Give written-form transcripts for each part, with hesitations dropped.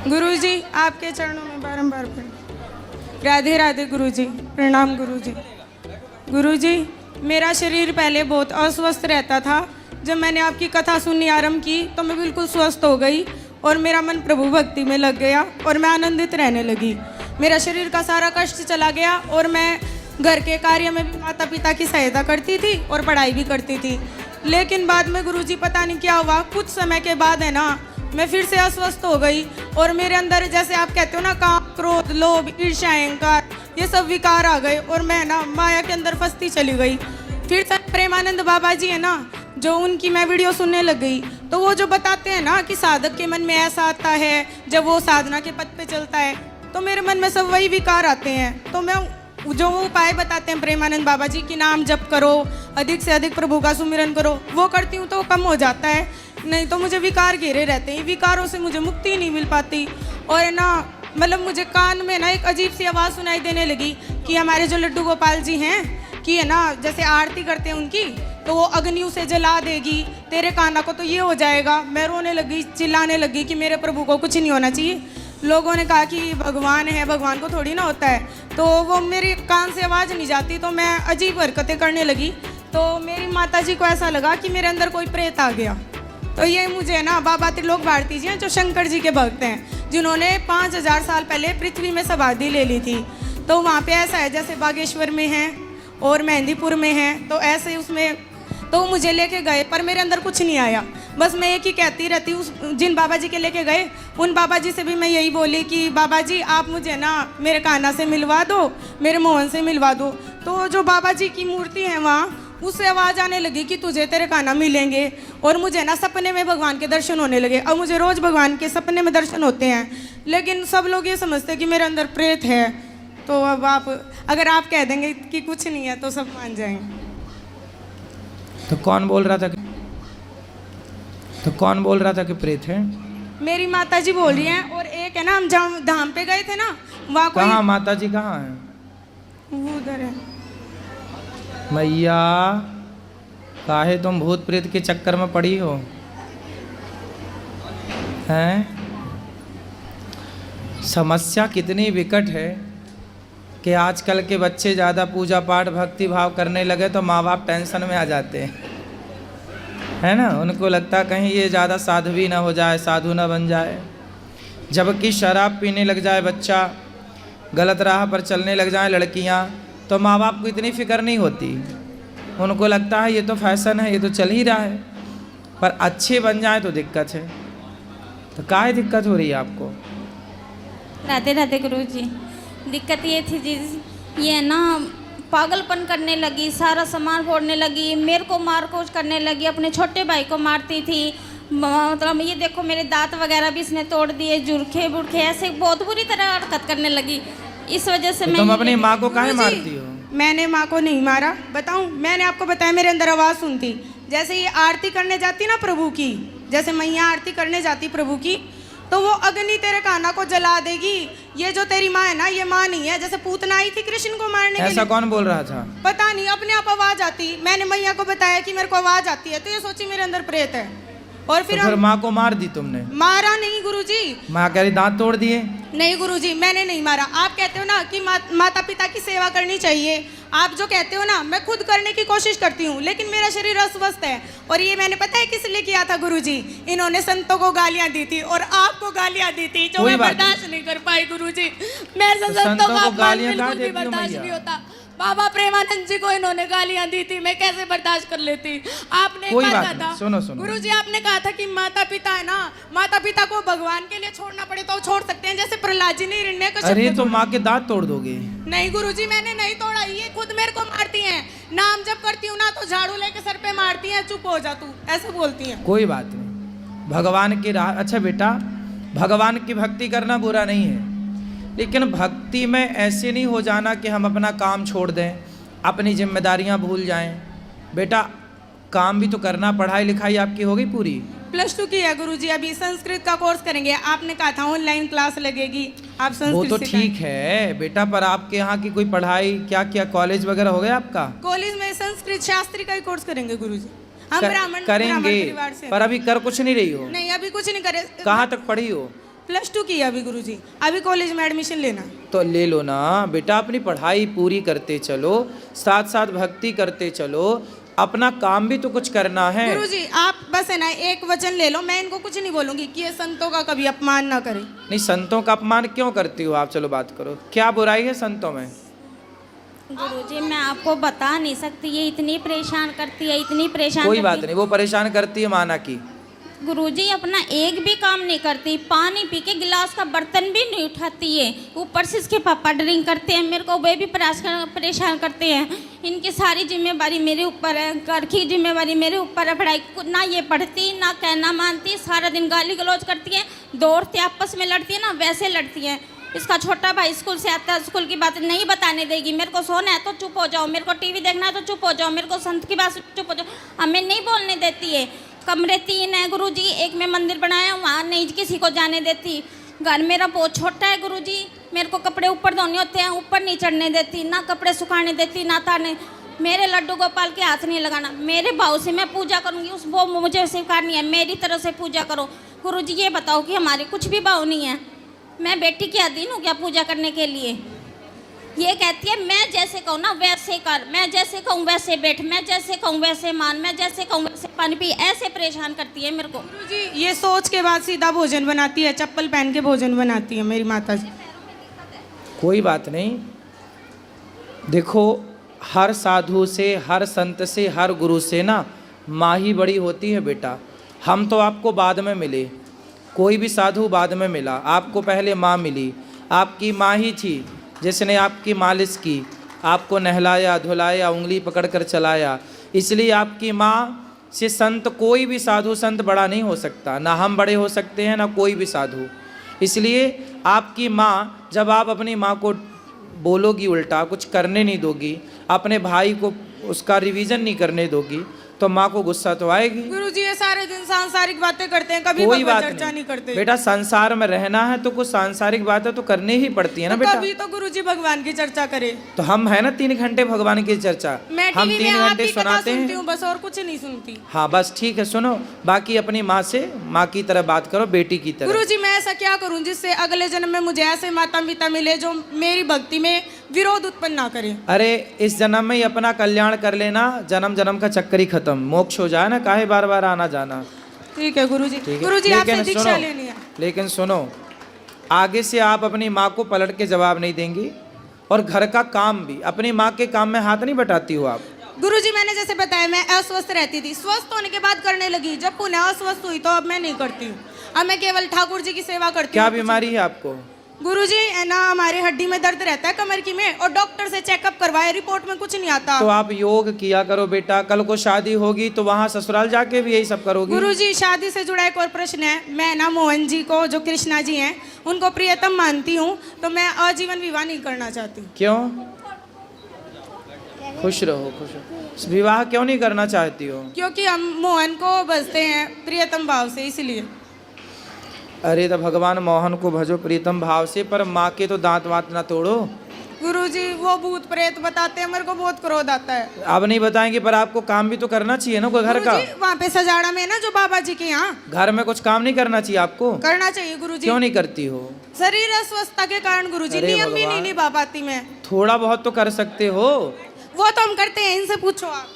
गुरुजी आपके चरणों में बारंबार पड़े। राधे राधे गुरुजी, प्रणाम गुरुजी। गुरुजी मेरा शरीर पहले बहुत अस्वस्थ रहता था। जब मैंने आपकी कथा सुननी आरंभ की तो मैं बिल्कुल स्वस्थ हो गई और मेरा मन प्रभु भक्ति में लग गया और मैं आनंदित रहने लगी। मेरा शरीर का सारा कष्ट चला गया और मैं घर के कार्य में भी माता पिता की सहायता करती थी और पढ़ाई भी करती थी। लेकिन बाद में गुरुजी पता नहीं क्या हुआ, कुछ समय के बाद है ना मैं फिर से अस्वस्थ हो गई और मेरे अंदर जैसे आप कहते हो ना काम, क्रोध, लोभ, ईर्ष्या, अहंकार, ये सब विकार आ गए और मैं ना माया के अंदर फंसती चली गई। फिर से प्रेमानंद बाबा जी है ना, जो उनकी मैं वीडियो सुनने लग गई तो वो जो बताते हैं ना कि साधक के मन में ऐसा आता है जब वो साधना के पथ पे चलता है तो मेरे मन में सब वही विकार आते हैं। तो मैं जो वो उपाय बताते हैं प्रेमानंद बाबा जी कि नाम जप करो, अधिक से अधिक प्रभु का सुमिरन करो, वो करती हूँ तो वो कम हो जाता है, नहीं तो मुझे विकार घेरे रहते हैं। विकारों से मुझे मुक्ति नहीं मिल पाती। और ना मतलब मुझे कान में ना एक अजीब सी आवाज़ सुनाई देने लगी कि हमारे जो लड्डू गोपाल जी हैं कि है ना जैसे आरती करते हैं उनकी तो वो अग्नि उसे जला देगी, तेरे काना को तो ये हो जाएगा। मैं रोने लगी, चिल्लाने लगी कि मेरे प्रभु को कुछ नहीं होना चाहिए। लोगों ने कहा कि भगवान है, भगवान को थोड़ी ना होता है। तो वो मेरे कान से आवाज़ नहीं जाती तो मैं अजीब हरकतें करने लगी। तो मेरी माता जी को ऐसा लगा कि मेरे अंदर कोई प्रेत आ गया। तो ये मुझे ना बाबा त्रिलोक भारती जी हैं जो शंकर जी के भक्त हैं, जिन्होंने 5000 साल पहले पृथ्वी में समाधि ले ली थी। तो वहाँ पे ऐसा है जैसे बागेश्वर में है और मेहंदीपुर में है, तो ऐसे उसमें तो मुझे लेके गए पर मेरे अंदर कुछ नहीं आया। बस मैं एक ही कहती रहती उस जिन बाबा जी के लेके गए उन बाबा जी से भी मैं यही बोली कि बाबा जी आप मुझे ना मेरे कान्हा से मिलवा दो, मेरे मोहन से मिलवा दो। तो जो बाबा जी की मूर्ति है वहाँ उससे आवाज़ आने लगी कि तुझे तेरे कान्हा मिलेंगे। और मुझे ना सपने में भगवान के दर्शन होने लगे। अब मुझे रोज़ भगवान के सपने में दर्शन होते हैं, लेकिन सब लोग ये समझते हैं कि मेरे अंदर प्रेत है। तो अब आप अगर आप कह देंगे कि कुछ नहीं है तो सब मान जाएंगे। तो कौन बोल रहा था कि प्रेत है? मेरी माता जी बोल रही हैं। और एक है ना हम जहाँ धाम पे गए थे ना वहाँ कोई कहाँ माता जी कहाँ है? वो उधर है। मैया काहे तुम भूत प्रेत के चक्कर में पड़ी हो हैं? समस्या कितनी विकट है कि आजकल के बच्चे ज़्यादा पूजा पाठ भक्ति भाव करने लगे तो माँ बाप टेंशन में आ जाते हैं, है ना। उनको लगता है कहीं ये ज़्यादा साध्वी ना हो जाए, साधु ना बन जाए। जबकि शराब पीने लग जाए बच्चा, गलत राह पर चलने लग जाए लड़कियाँ, तो माँ बाप को इतनी फिक्र नहीं होती। उनको लगता है ये तो फैशन है, ये तो चल ही रहा है। पर अच्छे बन जाए तो दिक्कत है। तो काहे दिक्कत हो रही है आपको? राधे राधे गुरुजी। दिक्कत ये थी जी, ये ना पागलपन करने लगी, सारा सामान फोड़ने लगी, मेरे को मार कोच करने लगी, अपने छोटे भाई को मारती थी। मतलब ये देखो मेरे दांत वगैरह भी इसने तोड़ दिए, जुर्खे बुरखे ऐसे बहुत बुरी तरह हरकत करने लगी। इस वजह से तो तुम अपनी माँ को काहे मारती हो? मैंने माँ को नहीं मारा। बताऊं, मैंने आपको बताया मेरे अंदर आवाज़ सुनती। जैसे ये आरती करने जाती ना प्रभु की, जैसे मैया आरती करने जाती प्रभु की, तो वो अग्नि तेरे कान्हा को जला देगी। ये जो तेरी माँ है ना ये माँ नहीं है। जैसे पूतना आई थी कृष्ण को मारने के लिए। ऐसा कौन बोल रहा था? पता नहीं, अपने आप आवाज़ आती। मैंने मैया को बताया कि मेरे को आवाज़ आती है, तो ये सोची मेरे अंदर प्रेत है। और फिर माँ को मार दी तुमने? मारा नहीं गुरुजी। माँ कह रही दांत तोड़ दिए? नहीं गुरुजी, मैंने नहीं मारा। आप कहते हो ना कि माता पिता की सेवा करनी चाहिए, आप जो कहते हो ना मैं खुद करने की कोशिश करती हूँ, लेकिन मेरा शरीर अस्वस्थ है। और ये मैंने पता है किस लिए किया था गुरुजी? इन्होंने संतों को गालियाँ दी थी और आपको गालियाँ दी थी, जो मैं बर्दाश्त नहीं कर पाई गुरुजी। मैं संतों को गालियाँ बिल्कुल भी बर्दाश्त नहीं होता। बाबा प्रेमानंद जी को इन्होंने गालियां दी थी, मैं कैसे बर्दाश्त कर लेती। आपने कहा था, सुनो गुरुजी आपने कहा था कि माता पिता है ना, माता पिता को भगवान के लिए छोड़ना पड़े तो छोड़ सकते हैं, जैसे प्रहलाद जी ने हिरण्य को। अरे तो माँ के दांत तोड़ दोगे? नहीं गुरुजी, मैंने नहीं तोड़ा, ये खुद मेरे को मारती हैं। नाम जब करती हूँ ना तो झाड़ू लेके सर पे मारती हैं, चुप हो जा तू, ऐसे बोलती हैं। कोई बात नहीं, भगवान की राह। अच्छा बेटा, भगवान की भक्ति करना बुरा नहीं है, लेकिन भक्ति में ऐसे नहीं हो जाना कि हम अपना काम छोड़ दें, अपनी जिम्मेदारियां भूल जाएं। बेटा काम भी तो करना। पढ़ाई लिखाई आपकी हो गई पूरी? +2 की है गुरुजी, अभी संस्कृत का कोर्स करेंगे। आपने कहा था ऑनलाइन क्लास लगेगी, आप संस्कृत। वो तो ठीक है बेटा, पर आपके यहाँ की कोई पढ़ाई क्या क्या कॉलेज वगैरह हो गया आपका? कॉलेज में संस्कृत शास्त्री का ही कोर्स करेंगे गुरुजी। हम करेंगे, पर अभी कर कुछ नहीं रही हो? नहीं, अभी कुछ नहीं करे। कहाँ तक पढ़ी हो? +2 की है अभी गुरुजी, अभी कॉलेज में एडमिशन लेना। तो ले लो ना बेटा, अपनी पढ़ाई पूरी करते चलो, साथ साथ भक्ति करते चलो, अपना काम भी तो कुछ करना है। गुरुजी आप बस है ना एक वचन ले लो, मैं इनको कुछ नहीं बोलूंगी कि ये संतों का कभी अपमान ना करें। नहीं, संतों का अपमान क्यों करती हो आप? चलो बात करो, क्या बुराई है संतों में? गुरुजी मैं आपको बता नहीं सकती, ये इतनी परेशान करती है, इतनी परेशान कोई करती बात है। नहीं, वो परेशान करती है माना की। गुरुजी अपना एक भी काम नहीं करती, पानी पी के गिलास का बर्तन भी नहीं उठाती है। ऊपर से इसके पापा ड्रिंक करते हैं, मेरे को वे भी परेशान करते हैं। इनकी सारी जिम्मेवारी मेरे ऊपर है, घर की जिम्मेवारी मेरे ऊपर है। पढ़ाई ना ये पढ़ती ना कहना मानती, सारा दिन गाली गलौज करती है, दौड़ती आपस में लड़ती है ना वैसे लड़ती है। इसका छोटा भाई स्कूल से आता है, स्कूल की बात नहीं बताने देगी। मेरे को सोना है तो चुप हो जाओ, मेरे को टीवी देखना है तो चुप हो जाओ, मेरे को संत की बात चुप हो जाओ, हमें नहीं बोलने देती है। कमरे 3 हैं गुरुजी, एक में मंदिर बनाया, वहाँ नहीं किसी को जाने देती। घर मेरा बहुत छोटा है गुरुजी, मेरे को कपड़े ऊपर धोने होते हैं, ऊपर नहीं चढ़ने देती, ना कपड़े सुखाने देती ना तारने। मेरे लड्डू गोपाल के हाथ नहीं लगाना, मेरे भाव से मैं पूजा करूँगी, उस वो मुझे स्वीकारनी है, मेरी तरह से पूजा करो। गुरुजी ये बताओ कि हमारे कुछ भी भाव नहीं है, मैं बेटी की अधीन हूँ क्या पूजा करने के लिए? ये कहती है मैं जैसे कहूँ ना वैसे कर, मैं जैसे कहूँ वैसे बैठ, मैं जैसे कहूँ वैसे मान, मैं जैसे कहूँ वैसे पानी पी, ऐसे परेशान करती है मेरे को। गुरुजी ये सोच के बाद सीधा भोजन बनाती है, चप्पल पहन के भोजन बनाती है मेरी माता जी। कोई बात नहीं, देखो हर साधु से, हर संत से, हर गुरु से ना माँ ही बड़ी होती है बेटा। हम तो आपको बाद में मिले, कोई भी साधु बाद में मिला, आपको पहले माँ मिली। आपकी माँ ही थी जिसने आपकी मालिश की, आपको नहलाया धुलाया, उंगली पकड़कर चलाया। इसलिए आपकी माँ से संत, कोई भी साधु संत बड़ा नहीं हो सकता, ना हम बड़े हो सकते हैं ना कोई भी साधु। इसलिए आपकी माँ, जब आप अपनी माँ को बोलोगी उल्टा, कुछ करने नहीं दोगी, अपने भाई को उसका रिवीजन नहीं करने दोगी, तो माँ को गुस्सा तो आएगी। गुरुजी ये सारे दिन सांसारिक बातें करते हैं, कभी कोई भगवत बात चर्चा नहीं करते। बेटा, संसार में रहना है तो कुछ सांसारिक बातें तो करनी ही पड़ती है ना बेटा। कभी तो गुरुजी भगवान की चर्चा करे। तो हम है ना 3 घंटे भगवान की चर्चा, मैं हम टीवी 3 में घंटे आपकी कथा सुनाते सुनती हैं। हूँ बस, और कुछ नहीं सुनती। हाँ बस ठीक है, सुनो, बाकी अपनी माँ से माँ की तरह बात करो, बेटी की तरह। गुरुजी मैं ऐसा क्या करूं जिससे अगले जन्म में मुझे ऐसे माता पिता मिले जो मेरी भक्ति में विरोध उत्पन्न ना करें। अरे इस जन्म में ही अपना कल्याण कर लेना, जन्म जन्म का चक्कर ही खत्म, मोक्ष हो जाए ना, काहे बार बार आना जाना। ठीक है गुरुजी। ठीक है? गुरुजी आपसे लेकिन दीक्षा सुनो, लेनी है। लेकिन सुनो, आगे से आप अपनी माँ को पलट के जवाब नहीं देंगी, और घर का काम भी, अपनी माँ के काम में हाथ नहीं बटाती हो आप। गुरुजी मैंने जैसे बताया मैं अस्वस्थ रहती थी, स्वस्थ होने के बाद करने लगी, जब पुनः अस्वस्थ हुई तो अब मैं नहीं करती हूँ, अब मैं केवल ठाकुर जी की सेवा करती क्या हूँ। बीमारी है आपको? गुरुजी है ना हमारे हड्डी में दर्द रहता है कमर की में, और डॉक्टर से चेकअप करवाए, रिपोर्ट में कुछ नहीं आता। तो आप योग किया करो बेटा, कल को शादी होगी तो वहाँ ससुराल जाके भी यही सब करोगी। गुरुजी शादी से जुड़ा एक और प्रश्न है, मैं ना मोहन जी को, जो कृष्णा जी हैं, उनको प्रियतम मानती हूँ, तो मैं आजीवन विवाह नहीं करना चाहती। क्यों? खुश रहो, खुश रहो। विवाह क्यों नहीं करना चाहती हो? क्योंकि हम मोहन को बसते हैं प्रियतम भाव से, इसलिए। अरे तो भगवान मोहन को भजो प्रीतम भाव से, पर माँ के तो दांत वात ना तोड़ो। गुरुजी वो भूत प्रेत बताते हैं, मेरे को बहुत क्रोध आता है। अब नहीं बताएंगे, पर आपको काम भी तो करना चाहिए ना कोई घर का। गुरुजी वहाँ पे सजाड़ा में ना जो बाबा जी के यहाँ, घर में कुछ काम नहीं करना चाहिए आपको? करना चाहिए गुरुजी। क्यों नहीं करती हो? शरीर अस्वस्थता के कारण गुरुजी, अरे नियम भी नहीं भगवान। निभा पाती मैं। थोड़ा बहुत तो कर सकते हो। वो तो हम करते हैं, इनसे पूछो आप।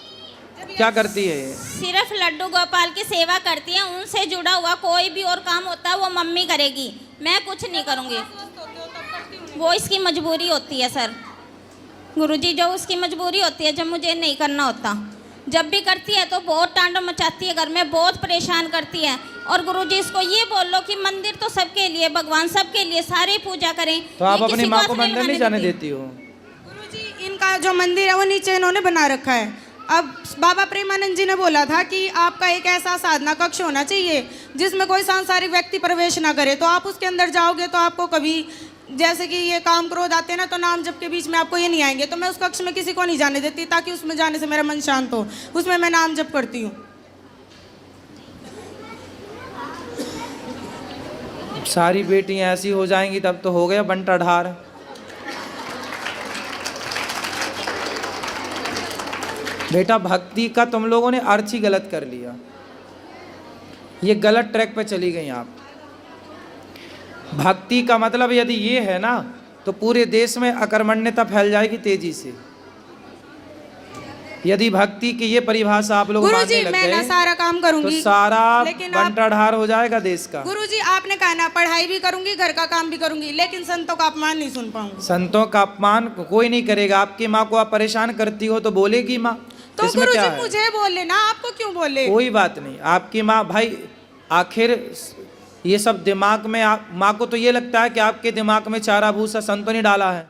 क्या करती है ये? सिर्फ लड्डू गोपाल की सेवा करती है, उनसे जुड़ा हुआ कोई भी और काम होता है वो मम्मी करेगी, मैं कुछ नहीं करूँगी। वो इसकी मजबूरी होती है सर गुरुजी, जो उसकी मजबूरी होती है, जब मुझे नहीं करना होता। जब भी करती है तो बहुत तांडव मचाती है, घर में बहुत परेशान करती है। और गुरुजी इसको ये बोल लो कि मंदिर तो सबके लिए, भगवान सबके लिए, सारे पूजा करें। तो आप ये अपनी किसी माँ हाथ को मंदिर नहीं जाने देती हो? गुरुजी इनका जो मंदिर है वो नीचे इन्होंने बना रखा है। अब बाबा प्रेमानंद जी ने बोला था कि आपका एक ऐसा साधना कक्ष होना चाहिए जिसमें कोई सांसारिक व्यक्ति प्रवेश ना करे, तो आप उसके अंदर जाओगे तो आपको कभी, जैसे कि ये काम क्रोध आते हैं ना, तो नाम जप के बीच में आपको ये नहीं आएंगे। तो मैं उस कक्ष में किसी को नहीं जाने देती, ताकि उसमें जाने से मेरा मन शांत हो, उसमें मैं नाम जप करती हूँ। सारी बेटियां ऐसी हो जाएंगी तब तो हो गया बंटा ढार। बेटा भक्ति का तुम लोगों ने अर्थ ही गलत कर लिया, ये गलत ट्रैक पे चली गई आप। भक्ति का मतलब यदि ये है ना, तो पूरे देश में अकर्मण्यता फैल जाएगी तेजी से। यदि भक्ति की ये परिभाषा आप लोग मानने गुरुजी लग मैं ना गए सारा काम तो करूंगी, सारा लेकिन आप बंटाढार हो जाएगा देश का। गुरुजी आपने कहा ना पढ़ाई भी करूंगी, घर का काम भी करूंगी, लेकिन संतों का अपमान नहीं सुन पाऊंगी। संतों का अपमान कोई नहीं करेगा। आपकी माँ को आप परेशान करती हो तो बोलेगी माँ, तो इसमें क्या गुरुजी है? मुझे बोले ना, आपको क्यों बोले? कोई बात नहीं। आपकी माँ भाई, आखिर ये सब दिमाग में माँ को तो ये लगता है कि आपके दिमाग में चारा भूसा संतों ने डाला है।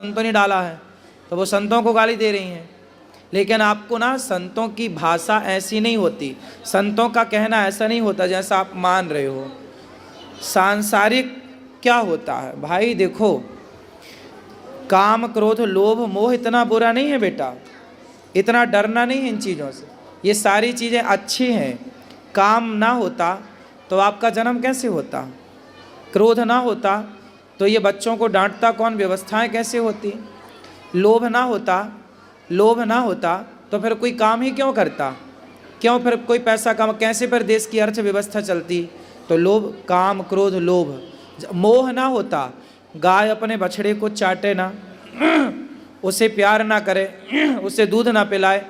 संतों ने डाला है तो वो संतों को गाली दे रही हैं। लेकिन आपको ना संतों की भाषा ऐसी नहीं होती, संतों का कहना ऐसा नहीं होता जैसा आप मान रहे हो। सांसारिक क्या होता है भाई, देखो काम क्रोध लोभ मोह इतना बुरा नहीं है बेटा, इतना डरना नहीं है इन चीज़ों से। ये सारी चीज़ें अच्छी हैं। काम ना होता तो आपका जन्म कैसे होता, क्रोध ना होता तो ये बच्चों को डांटता कौन, व्यवस्थाएं कैसे होती, लोभ ना होता तो फिर कोई काम ही क्यों करता, क्यों फिर कोई पैसा कम, कैसे फिर देश की अर्थव्यवस्था चलती। तो लोभ, काम क्रोध लोभ। मोह ना होता, गाय अपने बछड़े को चाटे ना, उसे प्यार ना करे, उसे दूध ना पिलाए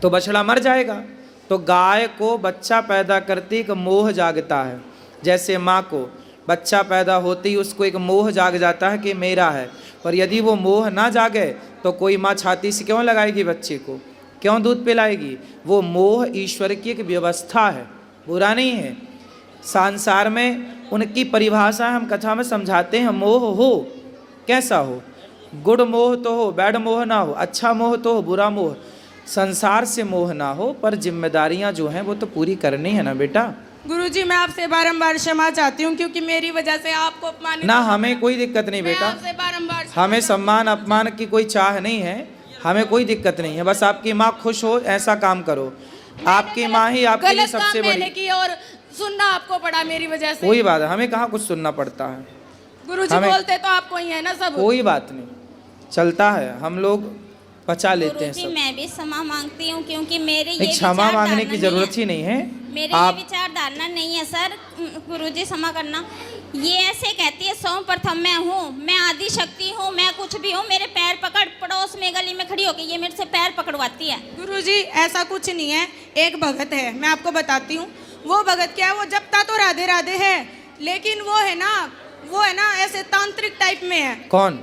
तो बछड़ा मर जाएगा। तो गाय को बच्चा पैदा करती एक मोह जागता है। जैसे माँ को बच्चा पैदा होते ही उसको एक मोह जाग जाता है कि मेरा है। और यदि वो मोह ना जागे तो कोई माँ छाती से क्यों लगाएगी बच्चे को, क्यों दूध पिलाएगी। वो मोह ईश्वर की एक व्यवस्था है, बुरा नहीं है। संसार में उनकी परिभाषा हम कथा में समझाते हैं। मोह हो कैसा हो, गुड मोह तो हो, बैड मोह ना हो, अच्छा मोह तो हो, बुरा मोह। संसार से मोह ना हो, पर जिम्मेदारियां जो हैं वो तो पूरी करनी है ना बेटा। गुरुजी मैं आपसे बारंबार क्षमा चाहती हूँ, क्योंकि मेरी वजह से आपको अपमानित ना, हमें कोई दिक्कत नहीं मैं बेटा, आपसे बारंबार हमें सम्मान अपमान की कोई चाह नहीं है, हमें कोई दिक्कत नहीं है। बस आपकी माँ खुश हो ऐसा काम करो। आपकी माँ ही आपके लिए गलत सबसे काम मैंने बड़ी। की और सुनना आपको पड़ा मेरी वजह से। कोई बात है, हमें कहाँ कुछ सुनना पड़ता है। गुरुजी हमें- बोलते तो आपको ही है ना सब। कोई बात नहीं, चलता है, हम लोग पचा लेते हैं गुरुजी सब। मैं भी क्षमा मांगती हूँ, क्योंकि मेरे ये नहीं, क्षमा विचारधारा मांगने की नहीं जरूरत है। ही नहीं है। मेरे आप ये विचारधारा नहीं है सर। गुरुजी क्षमा करना। ये ऐसे कहती है सर्वप्रथम मैं हूँ, मैं आदि शक्ति हूँ, मैं कुछ भी हूँ, मेरे पैर पकड़, पड़ोस में गली में खड़ी होकर ये मेरे से पैर पकड़वाती है। गुरुजी ऐसा कुछ नहीं है। एक भगत है, मैं आपको बताती हूँ। वो भगत क्या है, वो जपता तो राधे राधे है, लेकिन वो है ना ऐसे तांत्रिक टाइप में है। कौन?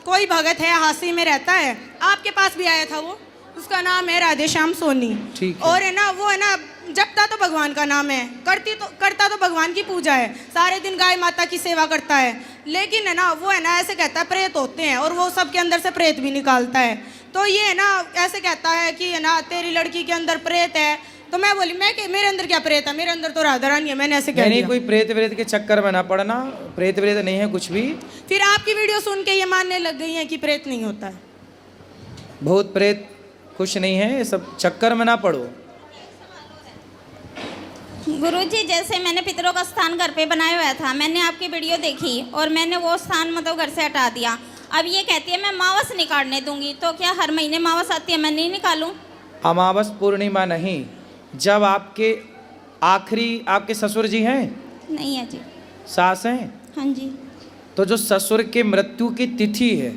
कोई भगत है, हासी में रहता है, आपके पास भी आया था वो, उसका नाम है राधे श्याम सोनी। ठीक है। और है ना वो है ना जपता तो भगवान का नाम है, करता तो भगवान की पूजा है, सारे दिन गाय माता की सेवा करता है, लेकिन है ना वो है ना ऐसे कहता है प्रेत होते हैं, और वो सबके अंदर से प्रेत भी निकालता है। तो ये है ना ऐसे कहता है कि है ना तेरी लड़की के अंदर प्रेत है। तो मैं बोली मेरे अंदर क्या प्रेत है, मेरे अंदर तो राधा रानी है। मैंने ऐसे कह नहीं, दिया। कोई प्रेत व्रेत के चक्कर में ना पड़ना, प्रेत व्रेत नहीं है कुछ भी। फिर आपकी वीडियो सुन के ये मानने लग गई हैं कि प्रेत नहीं होता है। बहुत प्रेत कुछ नहीं है, ये सब चक्कर में ना पड़ो। गुरुजी जैसे मैंने पितरों का स्थान घर पे बनाया हुआ था, मैंने आपकी वीडियो देखी और मैंने वो स्थान मतलब घर से हटा दिया। अब ये कहती है मैं मावस नहीं काटने दूंगी, तो क्या हर महीने मावस आती है, मैं नहीं निकालूं? अमावस पूर्णिमा नहीं, जब आपके आखिरी आपके ससुर जी हैं, नहीं है जी। सास हैं, हाँ जी। तो जो ससुर के मृत्यु की तिथि है,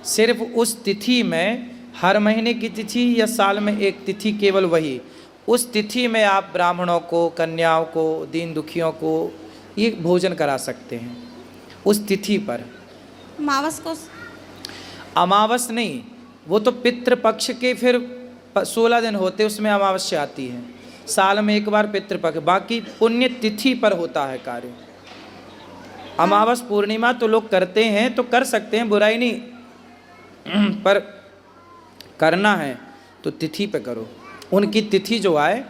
सिर्फ उस तिथि में, हर महीने की तिथि या साल में एक तिथि, केवल वही, उस तिथि में आप ब्राह्मणों को, कन्याओं को, दीन दुखियों को ये भोजन करा सकते हैं उस तिथि पर। मावस को अमावस नहीं, वो तो पितृपक्ष के फिर 16 दिन होते, उसमें अमावस्या आती है, साल में एक बार पितृपक्ष, बाकी पुण्य तिथि पर होता है कार्य। अमावस पूर्णिमा तो लोग करते हैं तो कर सकते हैं, बुराई नहीं, पर करना है तो तिथि पे करो। उनकी तिथि जो आए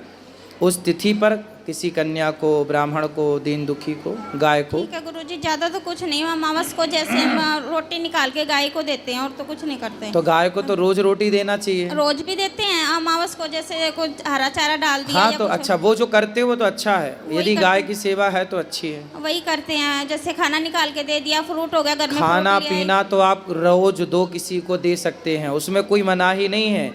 उस तिथि पर किसी कन्या को, ब्राह्मण को, दीन दुखी को, गाय को। ठीक है गुरुजी, ज़्यादा तो कुछ नहीं, अमावस को जैसे हम रोटी निकाल के गाय को देते हैं और तो कुछ नहीं करते। तो गाय को तो रोज रोटी देना चाहिए। रोज भी देते हैं, अमावस को जैसे कुछ हरा चारा डाल दिया हाँ या तो कुछ अच्छा, वो जो करते हो वो तो अच्छा है, वही यदि करते गाय हैं। की सेवा है तो अच्छी है। वही करते हैं, जैसे खाना निकाल के दे दिया, फ्रूट हो गया घर में, खाना फ्रूट लिया पीना तो आप रोज दो किसी को दे सकते हैं, उसमें कोई मनाही नहीं है।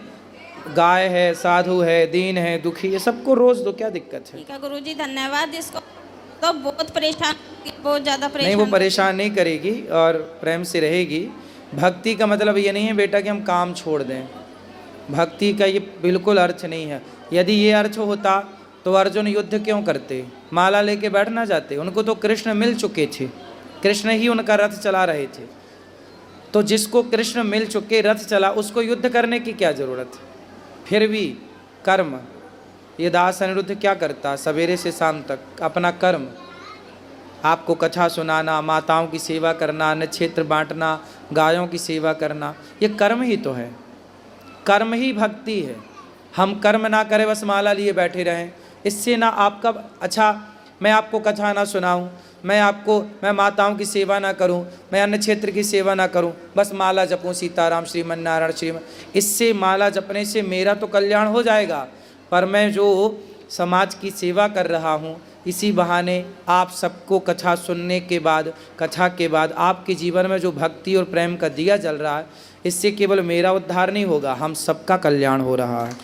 गाय है, साधु है, दीन है, दुखी है, सबको रोज दो, क्या दिक्कत है? ठीक है गुरुजी, धन्यवाद। इसको तो बहुत परेशान, बहुत ज़्यादा नहीं, वो परेशान। परेशान नहीं करेगी और प्रेम से रहेगी। भक्ति का मतलब ये नहीं है बेटा कि हम काम छोड़ दें। भक्ति का ये बिल्कुल अर्थ नहीं है। यदि ये अर्थ होता तो अर्जुन युद्ध क्यों करते, माला लेके बैठ ना जाते? उनको तो कृष्ण मिल चुके थे, कृष्ण ही उनका रथ चला रहे थे। तो जिसको कृष्ण मिल चुके, रथ चला, उसको युद्ध करने की क्या ज़रूरत? फिर भी कर्म, ये दास अनिरुद्ध क्या करता? सवेरे से शाम तक अपना कर्म, आपको कथा सुनाना, माताओं की सेवा करना, अन्न क्षेत्र बांटना, गायों की सेवा करना, ये कर्म ही तो है। कर्म ही भक्ति है। हम कर्म ना करें, बस माला लिए बैठे रहें, इससे ना आपका अच्छा, मैं आपको कथा ना सुनाऊं, मैं माताओं की सेवा ना करूं, मैं अन्न क्षेत्र की सेवा ना करूं, बस माला जपूं सीताराम श्रीमन नारायण श्रीमन, इससे माला जपने से मेरा तो कल्याण हो जाएगा, पर मैं जो समाज की सेवा कर रहा हूं, इसी बहाने आप सबको कथा सुनने के बाद, कथा के बाद आपके जीवन में जो भक्ति और प्रेम का दिया जल रहा है, इससे केवल मेरा उद्धार नहीं होगा, हम सबका कल्याण हो रहा है।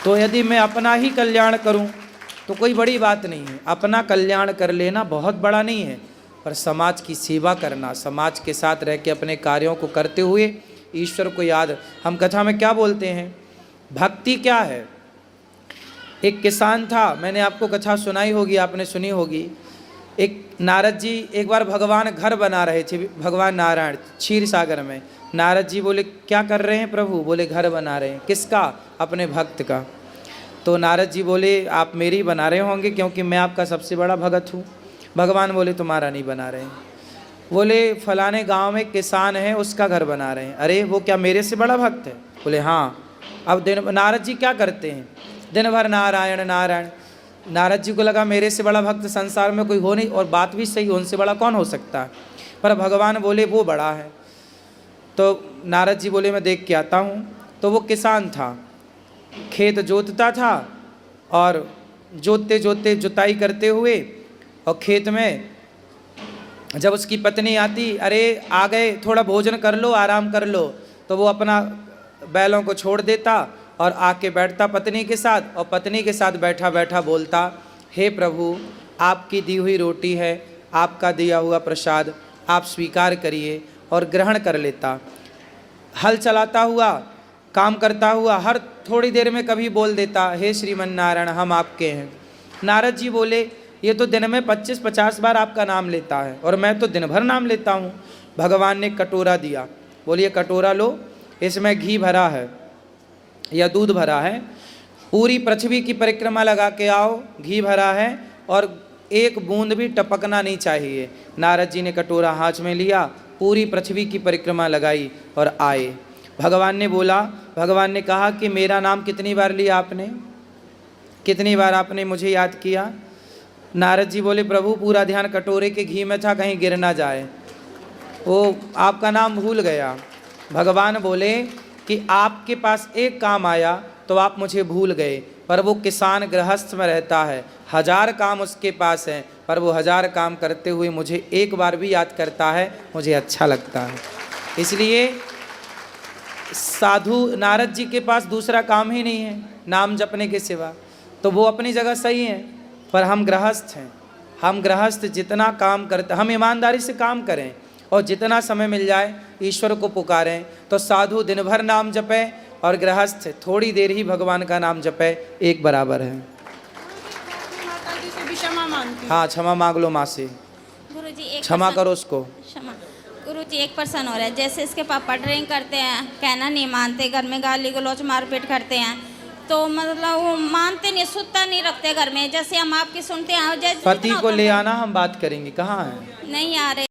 तो यदि मैं अपना ही कल्याण करूं तो कोई बड़ी बात नहीं है, अपना कल्याण कर लेना बहुत बड़ा नहीं है, पर समाज की सेवा करना, समाज के साथ रह के अपने कार्यों को करते हुए ईश्वर को याद। हम कथा में क्या बोलते हैं, भक्ति क्या है? एक किसान था, मैंने आपको कथा सुनाई होगी, आपने सुनी होगी। एक नारद जी एक बार भगवान घर बना रहे थे, भगवान नारायण क्षीर सागर में। नारद जी बोले क्या कर रहे हैं प्रभु? बोले घर बना रहे हैं। किसका? अपने भक्त का। तो नारद जी बोले आप मेरी बना रहे होंगे क्योंकि मैं आपका सबसे बड़ा भगत हूँ। भगवान बोले तुम्हारा नहीं बना रहे हैं। बोले फलाने गांव में किसान है, उसका घर बना रहे हैं। अरे वो क्या मेरे से बड़ा भक्त है? बोले हाँ। अब नारद जी क्या करते हैं? दिन भर नारायण नारायण। नारद जी को लगा मेरे से बड़ा भक्त संसार में कोई हो नहीं, और बात भी सही, उनसे बड़ा कौन हो सकता है? पर भगवान बोले वो बड़ा है। तो नारद जी बोले मैं देख के आता हूँ। तो वो किसान था, खेत जोतता था, और जोतते जोतते जुताई करते हुए, और खेत में जब उसकी पत्नी आती, अरे आ गए, थोड़ा भोजन कर लो, आराम कर लो, तो वो अपना बैलों को छोड़ देता और आके बैठता पत्नी के साथ, और पत्नी के साथ बैठा बैठा बोलता, हे प्रभु आपकी दी हुई रोटी है, आपका दिया हुआ प्रसाद आप स्वीकार करिए, और ग्रहण कर लेता। हल चलाता हुआ, काम करता हुआ, हर थोड़ी देर में कभी बोल देता, हे श्रीमन नारायण हम आपके हैं। नारद जी बोले ये तो दिन में 25-50 बार आपका नाम लेता है, और मैं तो दिन भर नाम लेता हूँ। भगवान ने कटोरा दिया, बोलिए कटोरा लो, इसमें घी भरा है या दूध भरा है, पूरी पृथ्वी की परिक्रमा लगा के आओ, घी भरा है और एक बूंद भी टपकना नहीं चाहिए। नारद जी ने कटोरा हाथ में लिया, पूरी पृथ्वी की परिक्रमा लगाई और आए। भगवान ने बोला, भगवान ने कहा कि मेरा नाम कितनी बार लिया आपने, कितनी बार आपने मुझे याद किया? नारद जी बोले प्रभु पूरा ध्यान कटोरे के घी में था, कहीं गिर ना जाए, वो आपका नाम भूल गया। भगवान बोले कि आपके पास एक काम आया तो आप मुझे भूल गए, पर वो किसान गृहस्थ में रहता है, 1000 काम उसके पास हैं, पर वो 1000 काम करते हुए मुझे एक बार भी याद करता है, मुझे अच्छा लगता है। इसलिए साधु नारद जी के पास दूसरा काम ही नहीं है नाम जपने के सिवा, तो वो अपनी जगह सही है, पर हम गृहस्थ हैं। हम गृहस्थ जितना काम करते, हम ईमानदारी से काम करें और जितना समय मिल जाए ईश्वर को पुकारें। तो साधु दिन भर नाम जपे और गृहस्थ थोड़ी देर ही भगवान का नाम जपे, एक बराबर है। माता जी से भी क्षमा मांगती हूँ। हाँ क्षमा मांग लो माँ से, गुरुजी एक क्षमा करो उसको। क्षमा। गुरुजी एक पर्सन हो रहा है, जैसे इसके पापा ड्रिंक करते हैं, कहना नहीं मानते, घर में गाली गलौज मारपीट करते हैं, तो मतलब वो मानते नहीं, सुत्ता नहीं रखते घर में, जैसे हम आपकी सुनते हैं। पति को ले आना, हम बात करेंगे। कहाँ है? नहीं आ रहे।